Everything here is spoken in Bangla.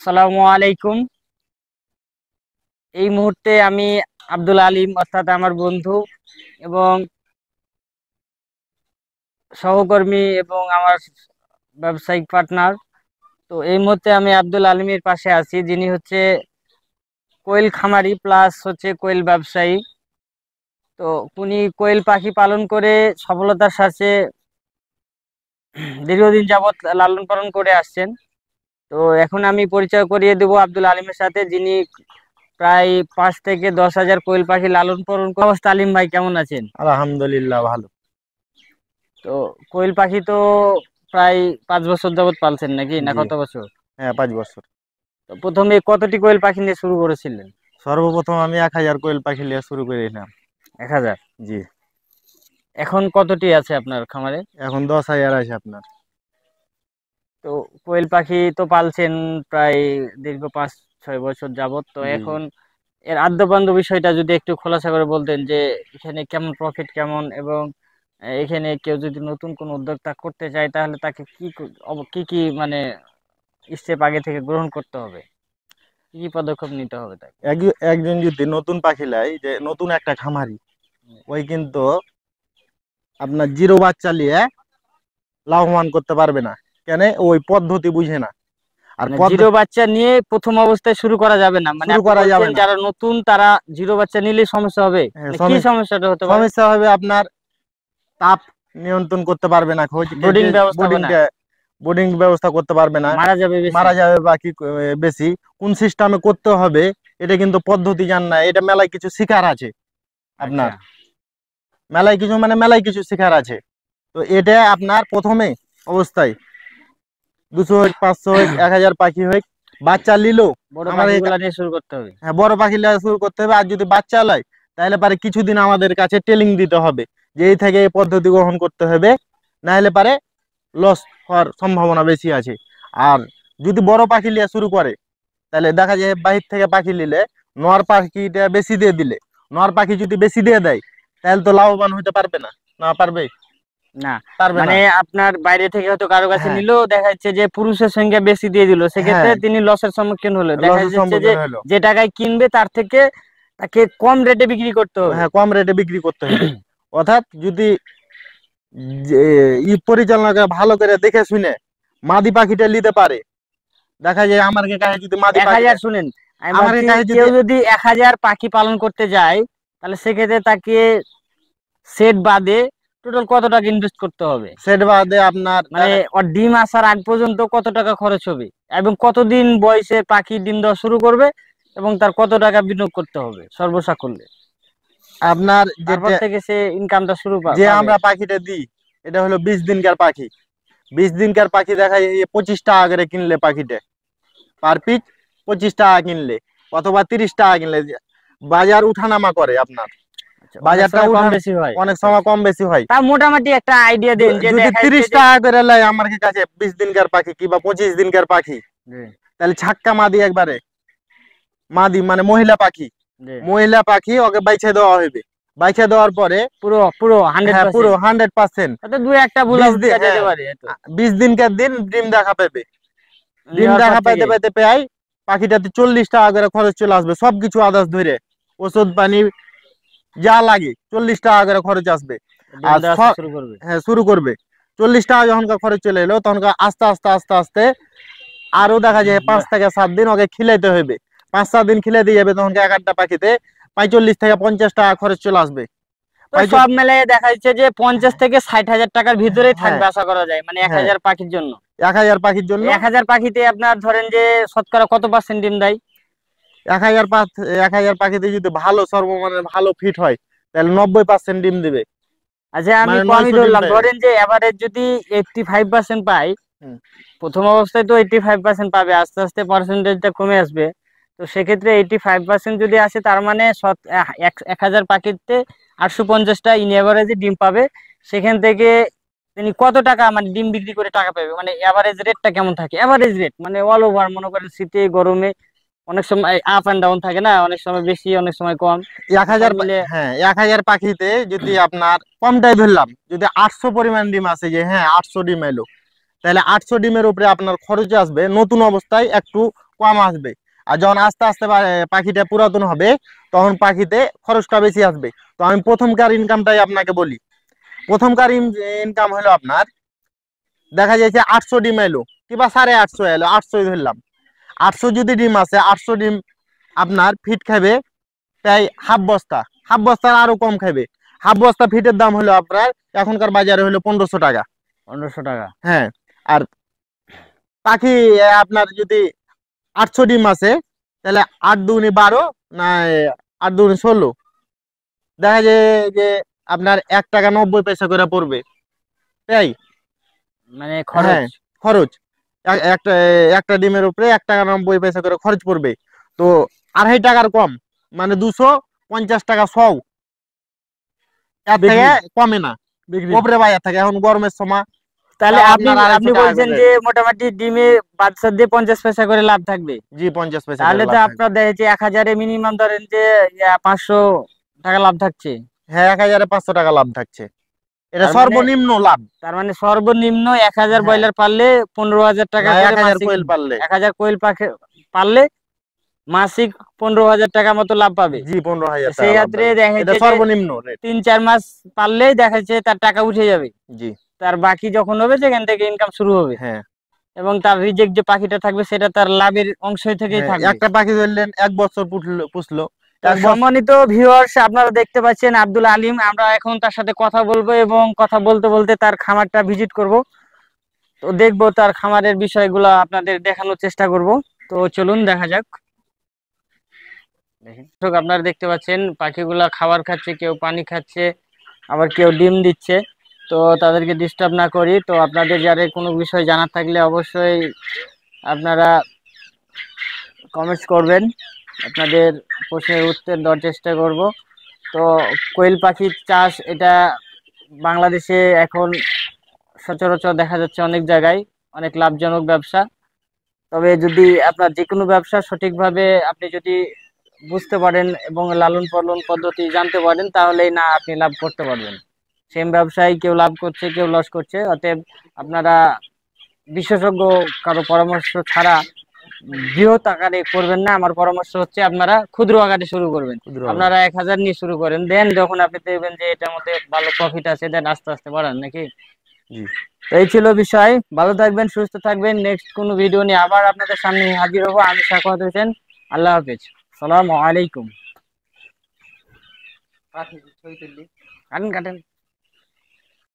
আসসালামু আলাইকুম। এই মুহূর্তে আমি আব্দুল আলিম অর্থাৎ আমার বন্ধু এবং সহকর্মী এবং আমার ব্যবসায়িক পার্টনার। তো এই মুহূর্তে আমি আব্দুল আলিমের পাশে আছি, যিনি হচ্ছে কোয়েল খামারি প্লাস হচ্ছে কোয়েল ব্যবসায়ী। তো উনি কোয়েল পাখি পালন করে সফলতার সাথে দীর্ঘদিন যাবৎ লালন পালন করে আসছেন। তো এখন আমি পরিচয় করিয়ে দেব আব্দুল আলিমের সাথে, যিনি প্রায় 5 থেকে 10 হাজার কোয়েল পাখি লালন পালন করে। অবস্থা আলিম ভাই, কেমন আছেন? আলহামদুলিল্লাহ ভালো। তো কোয়েল পাখি তো প্রায় 5 বছর যাবত পালছেন নাকি, না জি, কত বছর? হ্যাঁ 5 বছর। তো প্রথমে কতটি কোয়েল পাখি নিয়ে শুরু করেছিলেন? সর্বপ্রথম আমি 1000 কোয়েল পাখি নিয়ে শুরু করেছিলাম। 1,000। জি, এখন কতটি আছে আপনার খামারে? এখন 10,000 আছে আপনার। তো কোয়েল পাখি তো পালছেন প্রায় দীর্ঘ 5-6 বছর যাবত। তো জি জি। এখন এর আদ্যপান্ত বিষয়টা যদি একটু খোলাসা করে বলতেন, যে এখানে কেমন প্রফিট কেমন, এবং এখানে কেউ যদি নতুন কোন উদ্যোক্তা করতে চায় তাহলে তাকে কি কি মানে স্টেপ আগে থেকে গ্রহণ করতে হবে, কি কি পদক্ষেপ নিতে হবে তাকে? একজন যদি নতুন পাখি লাই, যে নতুন একটা খামারি, ওই কিন্তু আপনার জিরো বাচ্চা নিয়ে লাভবান করতে পারবে না। কেন? ওই পদ্ধতি বুঝে না। আর মানে জিরো বাচ্চা নিয়ে প্রথম অবস্থায় শুরু করা যাবে না, মানে শুরু আপনি করা বলছেন যাবে না। যারা নতুন তারা জিরো বাচ্চা নিলে সমস্যা হবে? হ্যাঁ, মানে কি সমস্যাটা হতে পারে? সমস্যা হবে আপনার। তাপ নিয়ন্ত্রণ করতে পারবে না, ব্রুডিং যে ব্যবস্থাপনা বোর্ডিং ব্যবস্থা করতে পারবে না, মারা যাবে বেশি। মারা যাবে বা কি বেশি। কোন সিস্টেমে করতে হবে এটা কিন্তু পদ্ধতি জান না। এটা মেলায় কিছু শিখার আছে আচ্ছা। আপনার, মেলায় কিছু শিখার আছে। তো এটা আপনার প্রথমে অবস্থায় 200 হোক, 500 হোক, 1000 পাখি হোক, বাচ্চা নিল বড় আমার পাখিগুলা নিয়ে শুরু করতে হবে। হ্যাঁ, বড় পাখি লেখা শুরু করতে হবে। আর যদি বাচ্চা লয় তাহলে পারে কিছুদিন আমাদের কাছে ট্রেনিং দিতে হবে, যে এই থেকে এই পদ্ধতি গ্রহণ করতে হবে, না হলে পারে লস হওয়ার সম্ভাবনা বেশি আছে। আর যদি বড় পাখি লিয়া শুরু করে তাহলে দেখা যায় বাহির থেকে পাখি নিলে নর পাখিটা বেশি দিয়ে দিলে, নর পাখি যদি বেশি দিয়ে দেয় তাহলে তো লাভবান হতে পারবে না। না পারবে? না, পারবে মানে না। আপনার বাইরে থেকে হয়তো কারো কাছে হ্যাঁ নিল, দেখা যাচ্ছে যে পুরুষের সংখ্যা বেশি দিয়ে দিল, সেক্ষেত্রে হ্যাঁ, তিনি লসের সম্মুখীন হলো। দেখা লসের যাচ্ছে যে সম্মুখীন হলো। যে টাকায় কিনবে তার থেকে তাকে কম রেটে বিক্রি করতে হবে। হ্যাঁ, কম রেটে বিক্রি করতে হবে। অর্থাৎ যদি যে পরিচালনা করে ভালো করে দেখে শুনে মাদি পাখিটা নিতে পারে, দেখা যায় আমার কাছে যদি মাদি এক পাখিটা হাজার শুনেন, আমি আমার ভাবছি কাছে যদি কেউ যদি 1,000 পাখি পালন করতে যায়, তাহলে সেক্ষেত্রে তাকে সেট বাদে টোটাল কত টাকা ইনভেস্ট করতে হবে? সেট বাদে আপনার মানে ওর ডিম আসার আগ পর্যন্ত কত টাকা খরচ হবে, এবং কতদিন বয়সে পাখি ডিম দেওয়া শুরু করবে, এবং তার কত টাকা বিনিয়োগ করতে হবে সর্বসাকুল্যে, আপনার তারপর যেটা থেকে সে ইনকামটা শুরু যে পাবে? আমরা পাখিটা দিই এটা হলো 20 দিনকার পাখি। 20 দিনকার পাখি দেখা যায় 25 টাকা করে কিনলে পাখিটা, পার পিস 25 টাকা কিনলে অথবা 30 টাকা কিনলে বাজার উঠানামা করে আপনার। আচ্ছা, অনেক বাজারটা সময় কম উঠান বেশি হয়। অনেক আচ্ছা সময় আচ্ছা, কম বেশি হয়। তা মোটামুটি একটা আইডিয়া দেন, যে যদি দেখা যাচ্ছে 30 যে টাকা করে লাই আমার কাছে 20 দিনকার পাখি কিংবা 25 দিনকার পাখি, জি তাহলে ছাক্কা মাদি একবারে, মাদি মানে মহিলা পাখি, জি, মহিলা পাখি ওকে বাইছে দেওয়া হবে। বাইছে দেওয়ার পরে পুরো পুরো হান্ড্রেড হ্যাঁ পুরো পার্সেন্ট 100%। হয়তো দু একটা ভুলা 20 দিন, ভুটকা যেতে হ্যাঁ পারে তো 20 দিনকার দিন ডিম দেখা পাবে। ডিম নেওয়ার পর দেখা পাইতে থেকে। পাইতে প্রায় পাখিটাতে 40 টাকা করে খরচ চলে আসবে। সবকিছু আদার্স ধরে ওষুধ পানি যা লাগে 40 টাকা করে খরচ আসবে। ডিম আর দেওয়া আসা শুরু করবে। হ্যাঁ শুরু করবে। 40 টাকা যখন খরচ চলে এলো তখন আস্তে আস্তে আস্তে আস্তে আরো দেখা যায় 5 থেকে 7 দিন ওকে খিলাইতে হবে। 5-7 দিন খিলাইতে যাবে, তখন এক একটা পাখিতে 45 থেকে 50 টাকা খরচ চলে আসবে। তো সব মিলিয়ে দেখা যাচ্ছে যে 50 থেকে 60 হাজার টাকার ভিতরেই হ্যাঁ থাকবে আশা করা যায়, মানে এক হ্যাঁ, হাজার পাখির জন্য। 1000 পাখির জন্য। 1,000 পাখিতে আপনার ধরেন যে শতকরা কত পার্সেন্ট ডিম দেয়? 1000 1000 পাখিতে যদি ভালো সর্বমানের ভালো ফিট হয় তাহলে 90% ডিম দিবে, আচ্ছা, আমি মানে কমই 900 ডিম ধরলাম, দেবে। ধরেন যে এভারেজ যদি 85% পাই, হুম, প্রথম অবস্থায় তো 85% পাবে, আস্তে আস্তে পার্সেন্টেজটা কমে আসবে। তো সেক্ষেত্রে 85% যদি আসে, তার মানে 1,000 পাখিতে 850টা ইন এভারেজে ডিম পাবে। সেখান থেকে তিনি কত টাকা মানে ডিম বিক্রি করে টাকা পাবে, মানে এভারেজ রেটটা কেমন থাকে? এভারেজ রেট মানে অল ওভার, মনে করেন শীতে গরমে অনেক সময় আপ এন্ড ডাউন থাকে না, অনেক সময় বেশি অনেক সময় কম, এক তো সব হাজার মিলে। হ্যাঁ, 1000 পাখিতে যদি আপনার কমটাই ধরলাম, যদি 800 পরিমাণ ডিম আছে, যে হ্যাঁ 800 ডিম এলো, তাহলে 800 ডিমের উপরে আপনার খরচ আসবে নতুন অবস্থায় একটু কম আসবে। আর যখন আস্তে আস্তে পাখিটা পুরাতন হবে তখন পাখিতে খরচটা বেশি আসবে। তো আমি প্রথমকার ইনকামটাই আপনাকে বলি। প্রথমকার ইনকাম হলো আপনার, দেখা যাচ্ছে 800 ডিম এলো কিংবা 850 এলো, 800 ধরলাম। 800 যদি ডিম আছে, 800 ডিম আপনার ফিট খাবে প্রায় হাফ বস্তা, হাফ বস্তার আরো কম খাবে। হাফ বস্তা ফিটের দাম হলো আপনার এখনকার বাজারে হলো 1500 টাকা। 1500 টাকা। হ্যাঁ। আর পাখি আপনার যদি 800 ডিম আছে তাহলে 8 দুগুনি 12, না 8 দুগুনি 16, দেখা যায় যে আপনার 1 টাকা 90 পয়সা করে পড়বে তাই। মানে হ্যাঁ, খরচ। খরচ একটা একটা ডিমের উপরে 1 টাকা 90 পয়সা করে খরচ পড়বে। তো 2.5 টাকার কম, মানে 250 টাকা 100, এর থেকে বিক্রি কমে না বিক্রি উপরে বাজার থাকে। এখন গরমের সময় তাহলে তাও আপনি আপনার 250 আপনি টাকা বলছেন করে। যে মোটামুটি ডিমে বাচ্চা দিয়ে 50 পয়সা করে লাভ থাকবে। জি, 50 পয়সা করে তাহলে তো লাভ থাকবে। আপনার দেখে যে 1000-এ মিনিমাম ধরেন যে 500 টাকা লাভ থাকছে। হ্যাঁ, 1500 টাকা লাভ থাকছে, এটা তার মানে সর্বনিম্ন লাভ। তার মানে সর্বনিম্ন 1000 হ্যাঁ, ব্রয়লার পারলে 15,000 টাকা না করে 1000 মাসিক। কোয়েল পারলে। 1000 কোয়েল পাখি পারলে মাসিক 15,000 টাকা মতো লাভ পাবে। জি, 15,000 সেই টাকা লাভ ক্ষেত্রে পাবে, দেখা এটা যাচ্ছে যে সর্বনিম্ন রেট। 3-4 মাস পারলেই দেখা যাচ্ছে তার টাকা উঠে যাবে। জি। তার বাকি যখন হবে সেখান থেকে ইনকাম শুরু হবে। হ্যাঁ। এবং তার রিজেক্ট যে পাখিটা থাকবে সেটা তার লাভের অংশ থেকেই হ্যাঁ, থাকবে। একটা পাখি ধরলেন 1 বছর পুষলো তো 1 বছর। সম্মানিত ভিউয়ার্স, আপনারা দেখতে পাচ্ছেন আব্দুল আলিম। আমরা এখন তার সাথে কথা বলবো এবং কথা বলতে বলতে তার খামারটা ভিজিট করব। তো দেখবো তার খামারের বিষয়গুলো আপনাদের দেখানোর চেষ্টা করব। তো চলুন দেখা যাক। দর্শক, আপনারা দেখতে পাচ্ছেন পাখিগুলা খাবার খাচ্ছে, কেউ পানি খাচ্ছে, আবার কেউ ডিম দিচ্ছে। তো তাদেরকে ডিস্টার্ব না করি। তো আপনাদের যারা কোনো বিষয় জানার থাকলে অবশ্যই আপনারা কমেন্টস করবেন, আপনাদের প্রশ্নের উত্তর দেওয়ার চেষ্টা করব। তো কোয়েল পাখির চাষ এটা বাংলাদেশে এখন সচরাচর দেখা যাচ্ছে অনেক জায়গায়, অনেক লাভজনক ব্যবসা। তবে যদি আপনার যে কোনো ব্যবসা সঠিকভাবে আপনি যদি বুঝতে পারেন এবং লালন পালন পদ্ধতি জানতে পারেন, তাহলেই না আপনি লাভ করতে পারবেন। সেম ব্যবসায় কেউ লাভ করছে, কেউ লস করছে। অতএব আপনারা বিশেষজ্ঞ কারো পরামর্শ ছাড়া বৃহৎ আকারে করবেন না। আমার পরামর্শ হচ্ছে আপনারা ক্ষুদ্র আকারে শুরু করবেন। ক্ষুদ্র আকার। আপনারা 1000 নিয়ে শুরু করেন, দেন যখন আপনি দেখবেন যে এটার মধ্যে ভালো প্রফিট আছে, দেন আস্তে আস্তে বাড়ান নাকি। জি। তো এই ছিল বিষয়। ভালো থাকবেন, সুস্থ থাকবেন। নেক্সট কোনো ভিডিও নিয়ে আবার আপনাদের সামনে হাজির হবো। আমি সাখাওয়াত হোসেন। আল্লাহ হাফেজ। সালামু আলাইকুম। কাটেন কাটেন।